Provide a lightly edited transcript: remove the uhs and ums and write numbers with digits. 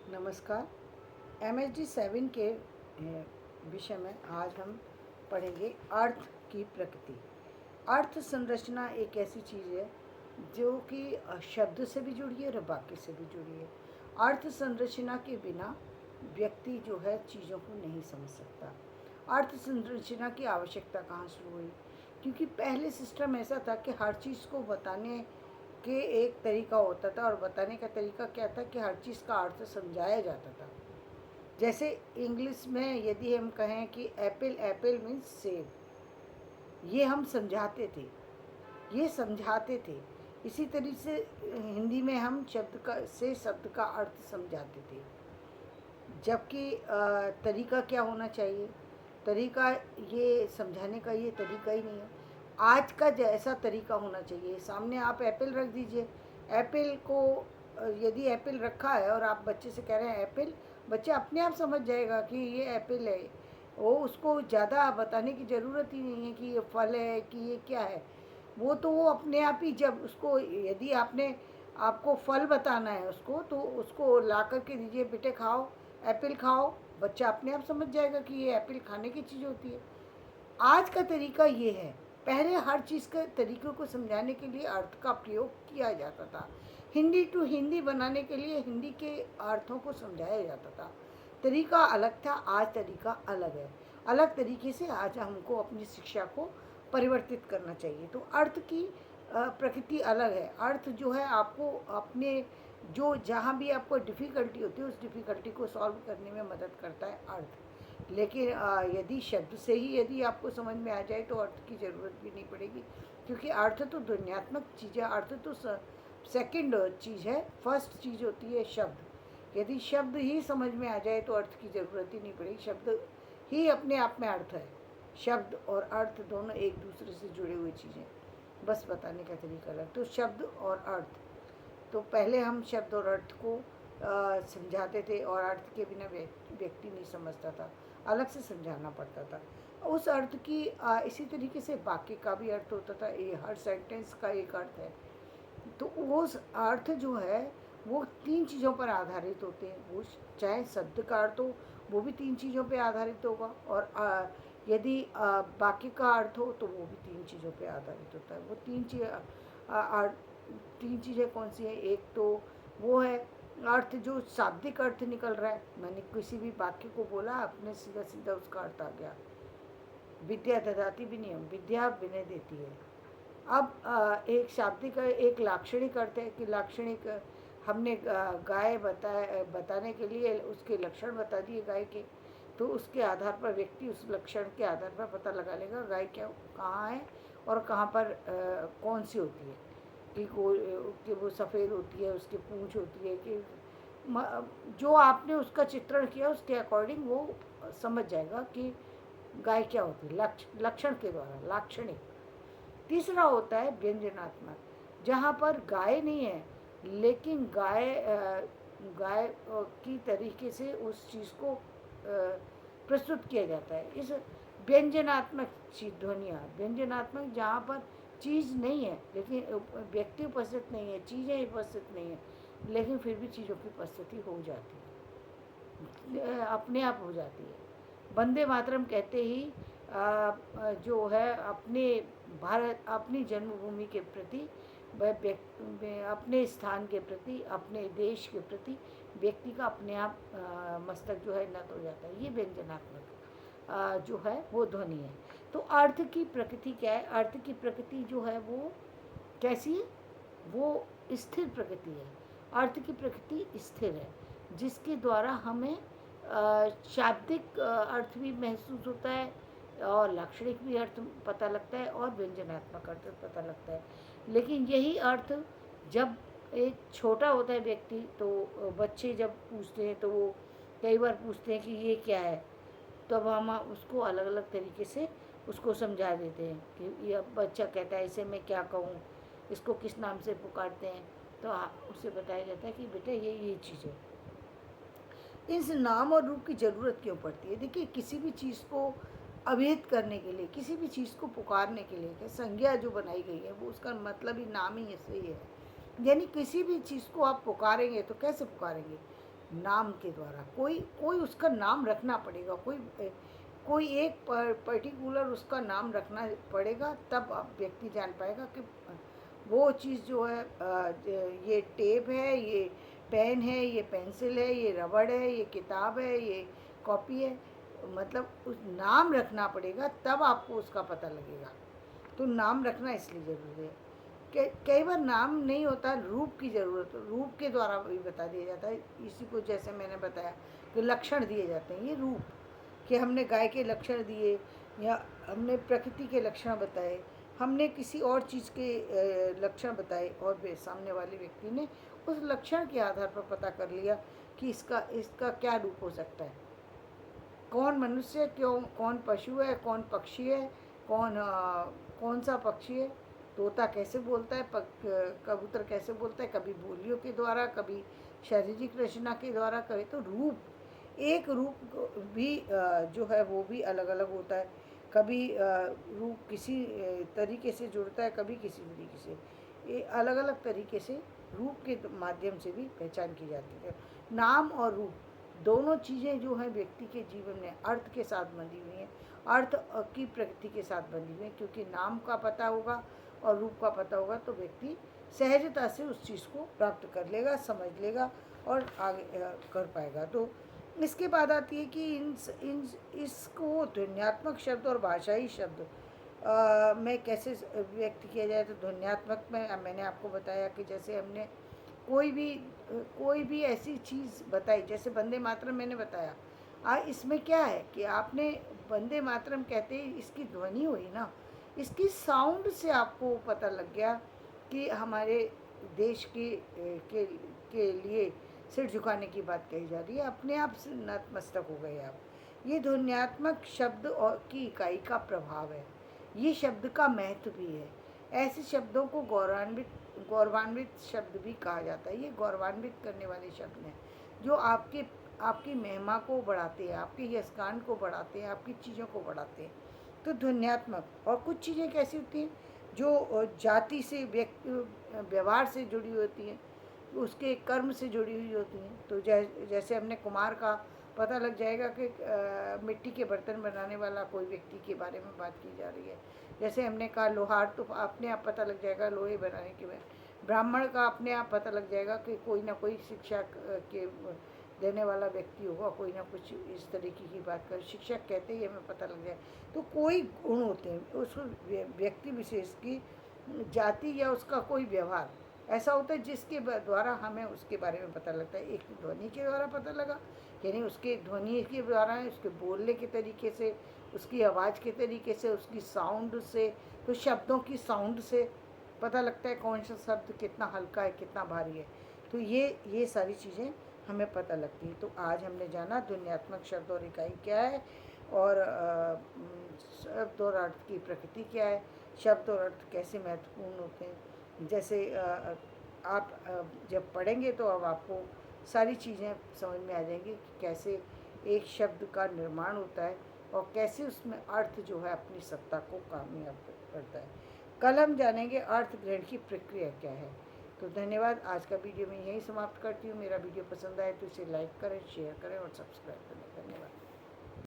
नमस्कार। MHD 7 के विषय में आज हम पढ़ेंगे अर्थ की प्रकृति। अर्थ संरचना एक ऐसी चीज़ है जो कि शब्द से भी जुड़ी है और वाक्य से भी जुड़ी है। अर्थ संरचना के बिना व्यक्ति जो है चीज़ों को नहीं समझ सकता। अर्थ संरचना की आवश्यकता कहाँ शुरू हुई? क्योंकि पहले सिस्टम ऐसा था कि हर चीज़ को बताने के एक तरीका होता था, और बताने का तरीका क्या था कि हर चीज़ का अर्थ समझाया जाता था। जैसे इंग्लिश में यदि हम कहें कि एप्पल, एप्पल मीन्स सेब, ये हम समझाते थे, ये समझाते थे। इसी तरीके से हिंदी में हम शब्द का अर्थ समझाते थे। जबकि तरीका क्या होना चाहिए? तरीका ये समझाने का ये तरीका ही नहीं है। आज का जैसा तरीका होना चाहिए, सामने आप एप्पल रख दीजिए। एप्पल को यदि एप्पल रखा है और आप बच्चे से कह रहे हैं एप्पल, बच्चा अपने आप समझ जाएगा कि ये एप्पल है। वो उसको ज़्यादा बताने की ज़रूरत ही नहीं है कि ये फल है कि ये क्या है। वो अपने आप ही, जब उसको यदि आपको फल बताना है उसको, तो उसको ला कर के दीजिए, बेटे खाओ, एप्पल खाओ, बच्चा अपने आप समझ जाएगा कि ये एप्पल खाने की चीज़ होती है। आज का तरीका ये है। पहले हर चीज़ के तरीक़ों को समझाने के लिए अर्थ का प्रयोग किया जाता था। हिंदी टू हिंदी बनाने के लिए हिंदी के अर्थों को समझाया जाता था। तरीका अलग था, आज तरीका अलग है। अलग तरीके से आज हमको अपनी शिक्षा को परिवर्तित करना चाहिए। तो अर्थ की प्रकृति अलग है। अर्थ जो है आपको अपने जो जहाँ भी आपको डिफ़िकल्टी होती है उस डिफ़िकल्टी को सॉल्व करने में मदद करता है अर्थ। लेकिन यदि शब्द से ही यदि आपको समझ में आ जाए तो अर्थ की ज़रूरत भी नहीं पड़ेगी, क्योंकि अर्थ तो ध्वन्यात्मक चीज़ है। अर्थ तो सेकंड चीज़ है, फर्स्ट चीज़ होती है शब्द। यदि शब्द ही समझ में आ जाए तो अर्थ की ज़रूरत ही नहीं पड़ेगी। शब्द ही अपने आप में अर्थ है। शब्द और अर्थ दोनों एक दूसरे से जुड़े हुए चीज़ें, बस बताने का तरीका अलग। तो शब्द और अर्थ, तो पहले हम शब्द और अर्थ को समझाते थे, और अर्थ के बिना व्यक्ति नहीं समझता था, अलग से समझाना पड़ता था उस अर्थ की। इसी तरीके से वाक्य का भी अर्थ होता था। ये हर सेंटेंस का एक अर्थ है। तो वो अर्थ जो है वो 3 चीज़ों पर आधारित होते हैं। वो चाहे शब्द का अर्थ हो, वो भी 3 चीज़ों पर आधारित होगा, और यदि वाक्य का अर्थ हो तो वो भी 3 चीज़ों पर आधारित होता है। वो 3 चीज़ें कौन सी हैं? एक तो वो है अर्थ जो शाब्दिक अर्थ निकल रहा है। मैंने किसी भी वाक्य को बोला, अपने सीधा सीधा उसका अर्थ आ गया। विद्या ददाति विनयम, विद्या विनय देती है। अब एक शाब्दिक एक लाक्षणिक अर्थ है कि लाक्षणिक, हमने गाय बताने के लिए उसके लक्षण बता दिए गाय के, तो उसके आधार पर व्यक्ति उस लक्षण के आधार पर पता लगा लेगा गाय क्या कहाँ है और कहाँ पर कौन सी होती है। कि वो सफ़ेद होती है, उसकी पूँछ होती है, कि जो आपने उसका चित्रण किया उसके अकॉर्डिंग वो समझ जाएगा कि गाय क्या होती है, लक्षण के द्वारा, लाक्षणिक। तीसरा होता है व्यंजनात्मक, जहाँ पर गाय नहीं है लेकिन गाय की तरीके से उस चीज़ को प्रस्तुत किया जाता है। इस व्यंजनात्मक ध्वनियाँ, व्यंजनात्मक जहाँ पर चीज़ नहीं है लेकिन व्यक्ति उपस्थित नहीं है, चीज़ें उपस्थित नहीं है, लेकिन फिर भी चीज़ों की उपस्थिति हो जाती है, अपने आप हो जाती है। वंदे मातरम कहते ही जो है अपनी जन्मभूमि के प्रति, अपने स्थान के प्रति, अपने देश के प्रति व्यक्ति का अपने आप मस्तक जो है नत हो जाता है। ये व्यंजनात्मक जो है वो ध्वनि है। तो अर्थ की प्रकृति क्या है? अर्थ की प्रकृति जो है वो कैसी है? वो स्थिर प्रकृति है। अर्थ की प्रकृति स्थिर है, जिसके द्वारा हमें शाब्दिक अर्थ भी महसूस होता है, और लाक्षणिक भी अर्थ पता लगता है, और व्यंजनात्मक अर्थ पता लगता है। लेकिन यही अर्थ जब एक छोटा होता है व्यक्ति, तो बच्चे जब पूछते हैं तो वो कई बार पूछते हैं कि ये क्या है, तब हम उसको अलग अलग तरीके से उसको समझा देते हैं कि ये बच्चा कहता है इसे मैं क्या कहूँ, इसको किस नाम से पुकारते हैं, तो उसे बताया जाता है कि बेटा ये चीज़ है। इस नाम और रूप की ज़रूरत क्यों पड़ती है? देखिए, किसी भी चीज़ को अभिहित करने के लिए, किसी भी चीज़ को पुकारने के लिए संज्ञा जो बनाई गई है वो उसका मतलब ही नाम ही ऐसे ही है। यानी किसी भी चीज़ को आप पुकारेंगे तो कैसे पुकारेंगे? नाम के द्वारा। कोई कोई उसका नाम रखना पड़ेगा, कोई एक पर्टिकुलर उसका नाम रखना पड़ेगा, तब आप व्यक्ति जान पाएगा कि वो चीज़ जो है ये टेप है, ये पेन है, ये पेंसिल है, ये रबड़ है, ये किताब है, ये कॉपी है। मतलब उस नाम रखना पड़ेगा, तब आपको उसका पता लगेगा। तो नाम रखना इसलिए ज़रूरी है। कई बार नाम नहीं होता, रूप की ज़रूरत, रूप के द्वारा भी बता दिया जाता है। इसी को जैसे मैंने बताया कि लक्षण दिए जाते हैं, ये रूप, कि हमने गाय के लक्षण दिए, या हमने प्रकृति के लक्षण बताए, हमने किसी और चीज़ के लक्षण बताए, और सामने वाले व्यक्ति ने उस लक्षण के आधार पर पता कर लिया कि इसका इसका क्या रूप हो सकता है। कौन मनुष्य, क्यों, कौन पशु है, कौन पक्षी है, कौन सा पक्षी है, तोता कैसे बोलता है, कबूतर कैसे बोलता है, कभी बोलियों के द्वारा, कभी शारीरिक रचना के द्वारा, कभी तो रूप, एक रूप भी जो है वो भी अलग अलग होता है। कभी रूप किसी तरीके से जुड़ता है, कभी किसी तरीके से, ये अलग अलग तरीके से रूप के माध्यम से भी पहचान की जाती है। नाम और रूप दोनों चीज़ें जो हैं व्यक्ति के जीवन में अर्थ के साथ बंधी हुई हैं, अर्थ की प्रकृति के साथ बंधी हुई हैं। क्योंकि नाम का पता होगा और रूप का पता होगा तो व्यक्ति सहजता से उस चीज़ को प्राप्त कर लेगा, समझ लेगा और आगे कर पाएगा। तो इसके बाद आती है कि इन इसको ध्वन्यात्मक शब्द और भाषाई शब्द में कैसे व्यक्त किया जाए। तो ध्वन्यात्मक में मैंने आपको बताया कि जैसे हमने कोई भी ऐसी चीज़ बताई, जैसे वंदे मातरम मैंने बताया, इसमें क्या है कि आपने वंदे मातरम कहते ही इसकी ध्वनि हुई ना, इसकी साउंड से आपको पता लग गया कि हमारे देश के लिए सिर झुकाने की बात कही जा रही है, अपने आप से नतमस्तक हो गए आप। ये ध्वन्यात्मक शब्द और की इकाई का प्रभाव है, ये शब्द का महत्व भी है। ऐसे शब्दों को गौरवान्वित शब्द भी कहा जाता है। ये गौरवान्वित करने वाले शब्द हैं जो आपकी महिमा को बढ़ाते हैं, आपके यशगान को बढ़ाते हैं, आपकी चीज़ों को बढ़ाते हैं। तो ध्वन्यात्मक। और कुछ चीज़ें कैसी होती हैं जो जाति से, व्यवहार से जुड़ी होती हैं, उसके कर्म से जुड़ी हुई होती हैं। तो जैसे हमने कुम्हार का पता लग जाएगा कि मिट्टी के बर्तन बनाने वाला कोई व्यक्ति के बारे में बात की जा रही है। जैसे हमने कहा लोहार, तो अपने आप पता लग जाएगा लोहे बनाने के में। ब्राह्मण का अपने आप पता लग जाएगा कि कोई ना कोई शिक्षा के देने वाला व्यक्ति होगा, कोई ना कुछ इस तरीके की बात कर, शिक्षक कहते ही हमें पता लग जाए। तो कोई गुण होते हैं उस व्यक्ति विशेष की, जाति या उसका कोई व्यवहार ऐसा होता है जिसके द्वारा हमें उसके बारे में पता लगता है। एक ध्वनि के द्वारा पता लगा, यानी उसके ध्वनि के द्वारा, उसके बोलने के तरीके से, उसकी आवाज़ के तरीके से, उसकी साउंड से, तो शब्दों की साउंड से पता लगता है कौन सा शब्द कितना हल्का है, कितना भारी है। तो ये सारी चीज़ें हमें पता लगती हैं। तो आज हमने जाना ध्वन्यात्मक शब्द और इकाई क्या है, और शब्द और अर्थ की प्रकृति क्या है, शब्द और अर्थ कैसे महत्वपूर्ण होते हैं। जैसे आप जब पढ़ेंगे तो अब आपको सारी चीज़ें समझ में आ जाएंगी कि कैसे एक शब्द का निर्माण होता है और कैसे उसमें अर्थ जो है अपनी सत्ता को कामयाब करता है। कल हम जानेंगे अर्थ ग्रहण की प्रक्रिया क्या है। तो धन्यवाद। आज का वीडियो मैं यहीं समाप्त करती हूँ। मेरा वीडियो पसंद आए तो इसे लाइक करें, शेयर करें और सब्सक्राइब करें।